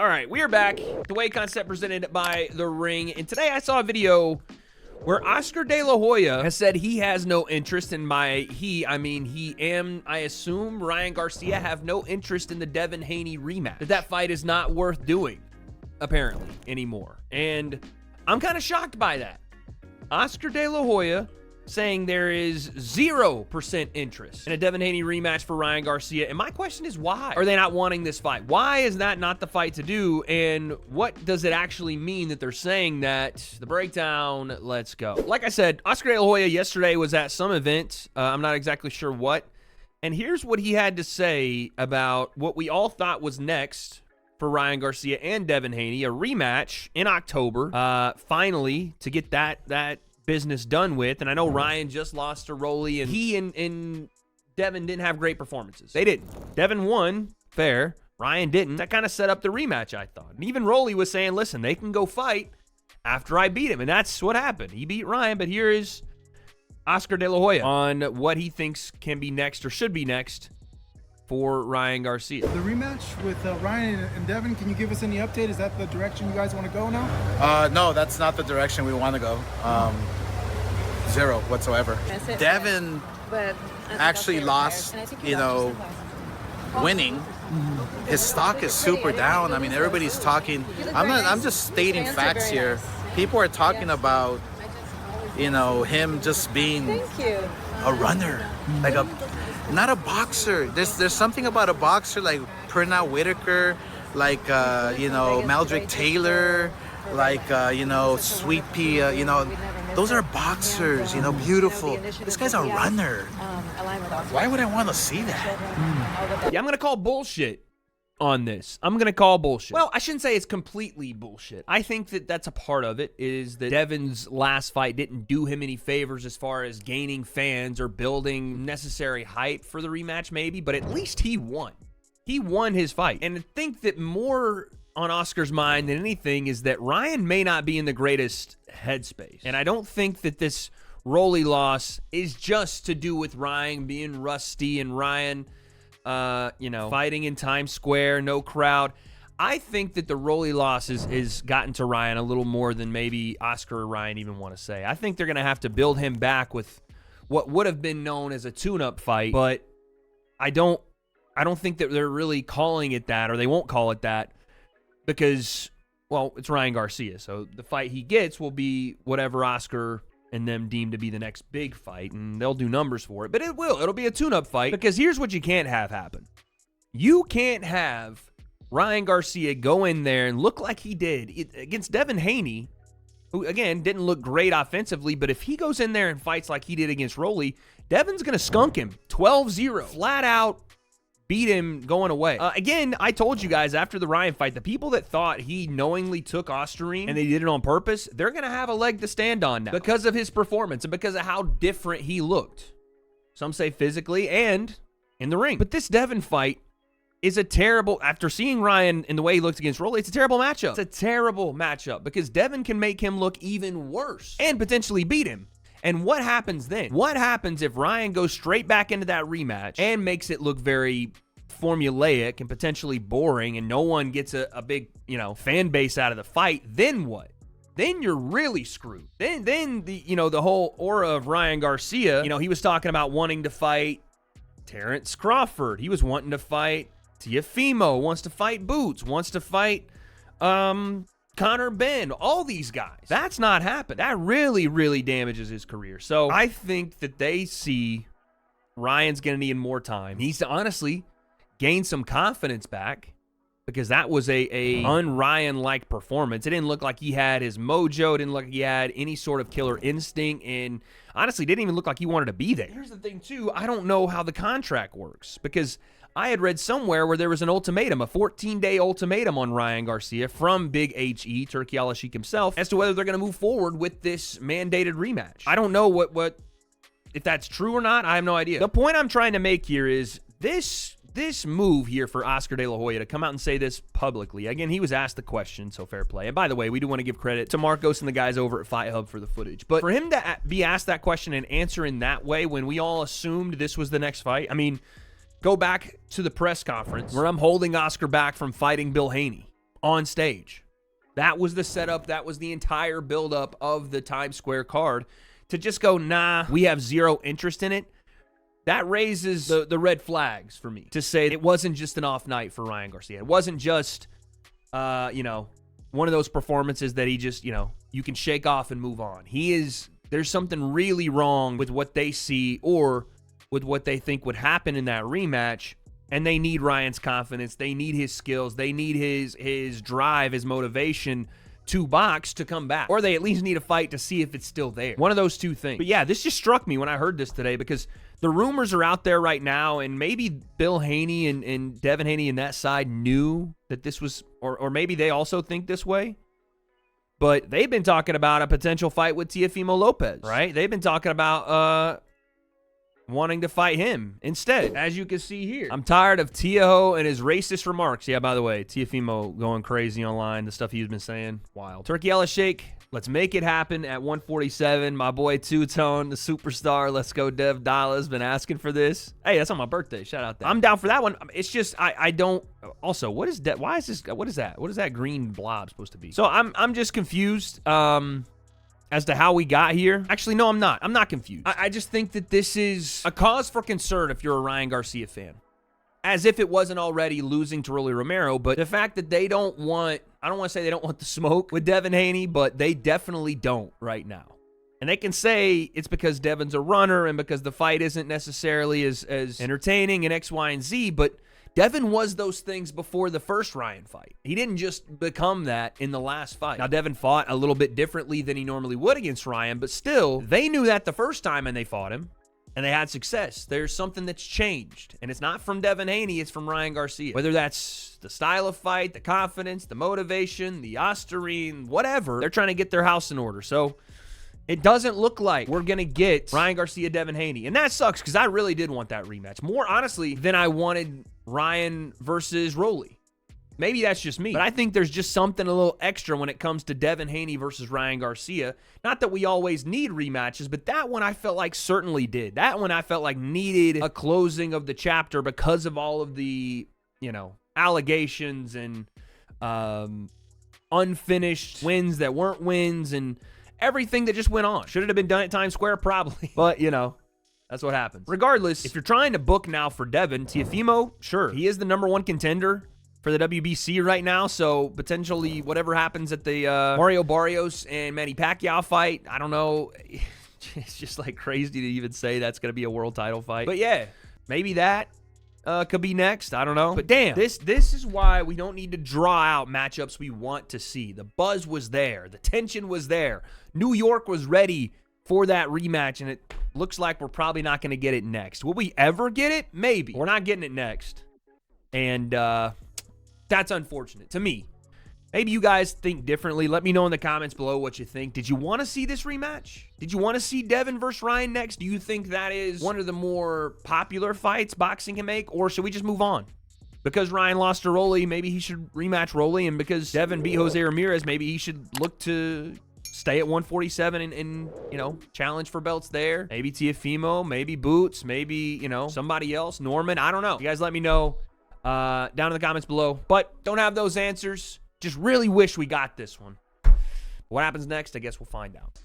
All right, we are back. The W.A.D.E concept presented by The Ring. And today I saw a video where Oscar De La Hoya has said he has no interest in I assume Ryan Garcia have no interest in the Devin Haney rematch. That fight is not worth doing, apparently, anymore. And I'm kind of shocked by that. Oscar De La Hoya saying there is 0% interest in a Devin Haney rematch for Ryan Garcia. And my question is, why are they not wanting this fight? Why is that not the fight to do? And what does it actually mean that they're saying that? The breakdown, let's go. Like I said, Oscar De La Hoya yesterday was at some event. I'm not exactly sure what. And here's what he had to say about what we all thought was next for Ryan Garcia and Devin Haney, a rematch in October, finally, to get that business done with. And I know Ryan just lost to Rolly, and he and Devin didn't have great performances. They didn't. Devin won, fair. Ryan didn't. That kind of set up the rematch, I thought. And even Rolly was saying, listen, they can go fight after I beat him. And that's what happened. He beat Ryan, but here is Oscar De La Hoya on what he thinks can be next or should be next for Ryan Garcia. The rematch with Ryan and Devin, can you give us any update? Is that the direction you guys want to go now? No, that's not the direction we want to go. Zero whatsoever. Devin actually lost, winning. His stock is super down. I mean, everybody's talking. I'm just stating facts here. People are talking about, him just being a runner, like not a boxer. There's something about a boxer like Pernell Whitaker, like Meldrick Taylor, like Sweet Pea, those are boxers, beautiful. This guy's a runner. Why would I want to see that? Yeah, I'm going to call bullshit on this. I'm going to call bullshit. Well, I shouldn't say it's completely bullshit. I think that that's a part of it, is that Devin's last fight didn't do him any favors as far as gaining fans or building necessary hype for the rematch maybe, but at least he won. He won his fight. And I think that more on Oscar's mind than anything is that Ryan may not be in the greatest headspace. And I don't think that this Rolly loss is just to do with Ryan being rusty and Ryan, fighting in Times Square, no crowd. I think that the Rolly loss is gotten to Ryan a little more than maybe Oscar or Ryan even want to say. I think they're going to have to build him back with what would have been known as a tune-up fight, but I don't think that they're really calling it that, or they won't call it that, because, well, it's Ryan Garcia. So the fight he gets will be whatever Oscar and them deem to be the next big fight, and they'll do numbers for it. But it will. It'll be a tune-up fight, because here's what you can't have happen. You can't have Ryan Garcia go in there and look like he did against Devin Haney, who, again, didn't look great offensively, but if he goes in there and fights like he did against Rolly, Devin's going to skunk him 12-0. Flat out beat him going away. Again, I told you guys after the Ryan fight, the people that thought he knowingly took Ostarine and they did it on purpose, they're going to have a leg to stand on now because of his performance and because of how different he looked. Some say physically and in the ring. But this Devin fight is a terrible, after seeing Ryan in the way he looked against Rolly, it's a terrible matchup. It's a terrible matchup because Devin can make him look even worse and potentially beat him. And what happens then? What happens if Ryan goes straight back into that rematch and makes it look very formulaic and potentially boring and no one gets a big, fan base out of the fight? Then what? Then you're really screwed. Then the whole aura of Ryan Garcia, he was talking about wanting to fight Terrence Crawford. He was wanting to fight Teofimo, wants to fight Boots, wants to fight Conor Benn, all these guys. That's not happened. That really, really damages his career. So I think that they see Ryan's going to need more time. He needs to honestly gain some confidence back because that was a un-Ryan-like performance. It didn't look like he had his mojo. It didn't look like he had any sort of killer instinct, and honestly, didn't even look like he wanted to be there. Here's the thing, too. I don't know how the contract works because I had read somewhere where there was an ultimatum, a 14-day ultimatum on Ryan Garcia from Big H.E., Turki Al-Sheikh himself, as to whether they're going to move forward with this mandated rematch. I don't know what if that's true or not. I have no idea. The point I'm trying to make here is this move here for Oscar De La Hoya to come out and say this publicly. Again, he was asked the question, so fair play. And by the way, we do want to give credit to Marcos and the guys over at Fight Hub for the footage. But for him to be asked that question and answer in that way when we all assumed this was the next fight, I mean, go back to the press conference where I'm holding Oscar back from fighting Bill Haney. on stage. That was the setup. That was the entire buildup of the Times Square card. To just go, nah, we have zero interest in it, that raises the red flags for me. To say it wasn't just an off night for Ryan Garcia. It wasn't just, one of those performances that he just, you can shake off and move on. There's something really wrong with what they see or with what they think would happen in that rematch. And they need Ryan's confidence. They need his skills. They need his drive, his motivation to box to come back. Or they at least need a fight to see if it's still there. One of those two things. But yeah, this just struck me when I heard this today because the rumors are out there right now, and maybe Bill Haney and Devin Haney and that side knew that this was, or maybe they also think this way. But they've been talking about a potential fight with Teofimo Lopez, right? They've been talking about wanting to fight him instead, as you can see here. I'm tired of Teo and his racist remarks. Yeah, by the way, Teofimo going crazy online, the stuff he's been saying, wild. Turkey Ellis Shake, let's make it happen at 147. My boy Two-Tone, the superstar, let's go Dev Dallas, been asking for this. Hey, that's on my birthday, shout out that. I'm down for that one. It's just, I don't, also, what is that? Why is this, what is that? What is that green blob supposed to be? So I'm just confused, as to how we got here. Actually, no, I'm not. I'm not confused. I just think that this is a cause for concern if you're a Ryan Garcia fan. As if it wasn't already losing to Rolly Romero, but the fact that they don't want, I don't want to say they don't want the smoke with Devin Haney, but they definitely don't right now. And they can say it's because Devin's a runner and because the fight isn't necessarily as entertaining and X, Y, and Z, but Devin was those things before the first Ryan fight. He didn't just become that in the last fight. Now, Devin fought a little bit differently than he normally would against Ryan, but still, they knew that the first time and they fought him, and they had success. There's something that's changed, and it's not from Devin Haney, it's from Ryan Garcia. Whether that's the style of fight, the confidence, the motivation, the ostarine, whatever, they're trying to get their house in order. So it doesn't look like we're going to get Ryan Garcia, Devin Haney. And that sucks because I really did want that rematch. More honestly than I wanted Ryan versus Rolly. Maybe that's just me. But I think there's just something a little extra when it comes to Devin Haney versus Ryan Garcia. Not that we always need rematches, but that one I felt like certainly did. That one I felt like needed a closing of the chapter because of all of the, allegations and unfinished wins that weren't wins and everything that just went on. Should it have been done at Times Square? Probably. But, that's what happens. Regardless, if you're trying to book now for Devin, Teofimo, sure. He is the #1 contender for the WBC right now, so potentially whatever happens at the Mario Barrios and Manny Pacquiao fight, I don't know. It's just like crazy to even say that's going to be a world title fight. But yeah, maybe that could be next. I don't know. But damn, this is why we don't need to draw out matchups we want to see. The buzz was there. The tension was there. New York was ready for that rematch, and it looks like we're probably not going to get it next. Will we ever get it? Maybe. We're not getting it next. And that's unfortunate to me. Maybe you guys think differently. Let me know in the comments below what you think. Did you want to see this rematch? Did you want to see Devin versus Ryan next? Do you think that is one of the more popular fights boxing can make? Or should we just move on? Because Ryan lost to Rolly, maybe he should rematch Rolly. And because Devin beat Jose Ramirez, maybe he should look to stay at 147 and challenge for belts there. Maybe Teofimo, maybe Boots, maybe, somebody else, Norman. I don't know. You guys let me know down in the comments below. But don't have those answers. Just really wish we got this one. What happens next, I guess we'll find out.